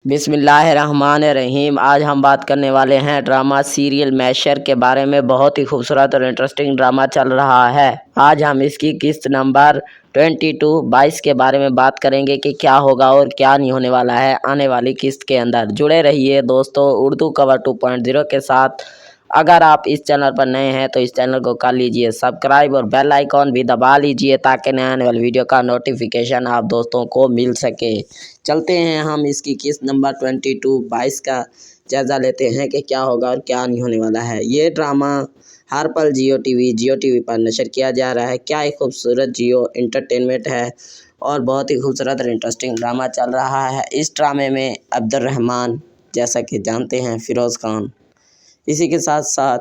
बिस्मिल्लाहिर्रहमानिर्रहीम। आज हम बात करने वाले हैं ड्रामा सीरियल मैशर के बारे में। बहुत ही खूबसूरत और इंटरेस्टिंग ड्रामा चल रहा है। आज हम इसकी किस्त नंबर 22 के बारे में बात करेंगे कि क्या होगा और क्या नहीं होने वाला है आने वाली किस्त के अंदर। जुड़े रहिए दोस्तों उर्दू कवर 2.0 के साथ। अगर आप इस चैनल पर नए हैं तो इस चैनल को कर लीजिए सब्सक्राइब और बेल आइकॉन भी दबा लीजिए ताकि नए आने वाली वीडियो का नोटिफिकेशन आप दोस्तों को मिल सके। चलते हैं हम इसकी किस्त नंबर 22 का जायज़ा लेते हैं कि क्या होगा और क्या नहीं होने वाला है। ये ड्रामा हर पल जियो टीवी पर नशर किया जा रहा है। क्या एक खूबसूरत जियो एंटरटेनमेंट है और बहुत ही खूबसूरत और इंटरेस्टिंग ड्रामा चल रहा है। इस ड्रामे में अब्दुर्रहमान जैसा कि जानते हैं, फ़िरोज़ खान, इसी के साथ साथ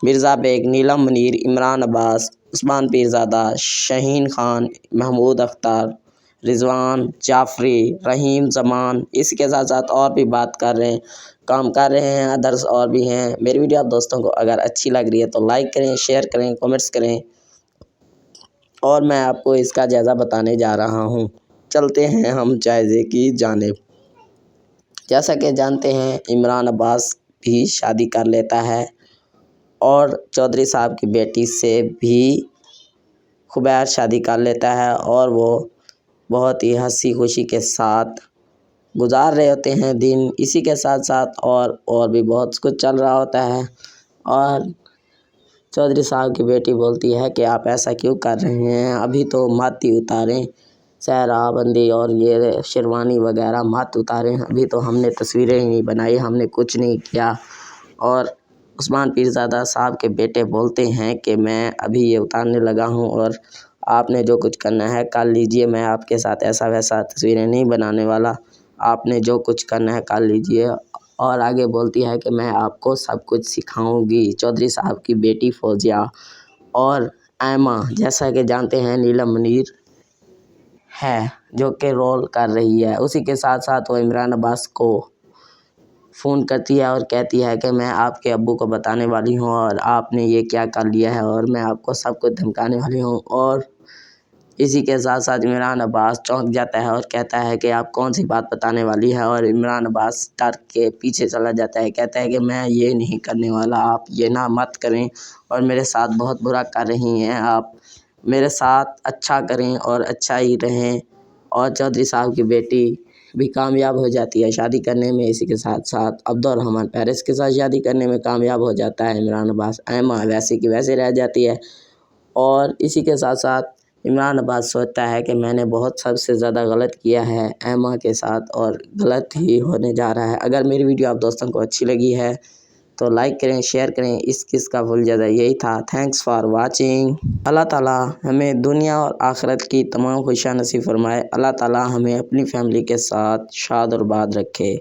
मिर्ज़ा बेग, नीलम मुनीर, इमरान अब्बास, उस्मान पीरज़ादा, शहीन खान, महमूद अख्तर, रिजवान, जाफरी, रहीम जमान, इसके साथ साथ और भी काम कर रहे हैं अदर्स और भी हैं। मेरी वीडियो आप दोस्तों को अगर अच्छी लग रही है तो लाइक करें, शेयर करें, कमेंट्स करें और मैं आपको इसका जायज़ा बताने जा रहा हूं। चलते हैं हम जायज़े की जानिब। जैसा कि जानते हैं, इमरान अब्बास भी शादी कर लेता है और चौधरी साहब की बेटी से भी खुबैर शादी कर लेता है और वो बहुत ही हंसी खुशी के साथ गुजार रहे होते हैं दिन। इसी के साथ साथ और भी बहुत कुछ चल रहा होता है और चौधरी साहब की बेटी बोलती है कि आप ऐसा क्यों कर रहे हैं, अभी तो मत ही उतारें, सहरा बंदी और ये शेरवानी वगैरह मत उतारें, अभी तो हमने तस्वीरें ही नहीं बनाई, हमने कुछ नहीं किया। और उस्मान पीरज़ादा साहब के बेटे बोलते हैं कि मैं अभी ये उतारने लगा हूँ और आपने जो कुछ करना है कर लीजिए, मैं आपके साथ ऐसा वैसा तस्वीरें नहीं बनाने वाला, आपने जो कुछ करना है कर लीजिए। और आगे बोलती है कि मैं आपको सब कुछ सिखाऊंगी। चौधरी साहब की बेटी फौजिया और ऐमा, जैसा कि जानते हैं, नीलम मुनीर है जो कि रोल कर रही है। उसी के साथ साथ वो इमरान अब्बास को फ़ोन करती है और कहती है कि मैं आपके अब्बू को बताने वाली हूँ और आपने ये क्या कर लिया है और मैं आपको सब कुछ धमकाने वाली हूँ। और इसी के साथ साथ इमरान अब्बास चौंक जाता है और कहता है कि आप कौन सी बात बताने वाली है और इमरान अब्बास डर के पीछे चला जाता है, कहता है कि मैं ये नहीं करने वाला, आप ये ना मत करें और मेरे साथ बहुत बुरा कर रही हैं, आप मेरे साथ अच्छा करें और अच्छा ही रहें। और चौधरी साहब की बेटी भी कामयाब हो जाती है शादी करने में। इसी के साथ साथ अब्दुर्रहमान पैरिस के साथ शादी करने में कामयाब हो जाता है इमरान अब्बास। ऐमा वैसे की वैसे रह जाती है। और इसी के साथ साथ इमरान अब्बास सोचता है कि मैंने बहुत सबसे ज़्यादा गलत किया है ऐमा के साथ और गलत ही होने जा रहा है। अगर मेरी वीडियो आप दोस्तों को अच्छी लगी है तो लाइक करें, शेयर करें। इस किस्त का फुल जायज़ा यही था। Thanks for watching. अल्लाह ताला हमें दुनिया और आखिरत की तमाम खुशियाँ नसीब फरमाए। अल्लाह ताला हमें अपनी फैमिली के साथ शाद और बाद रखे।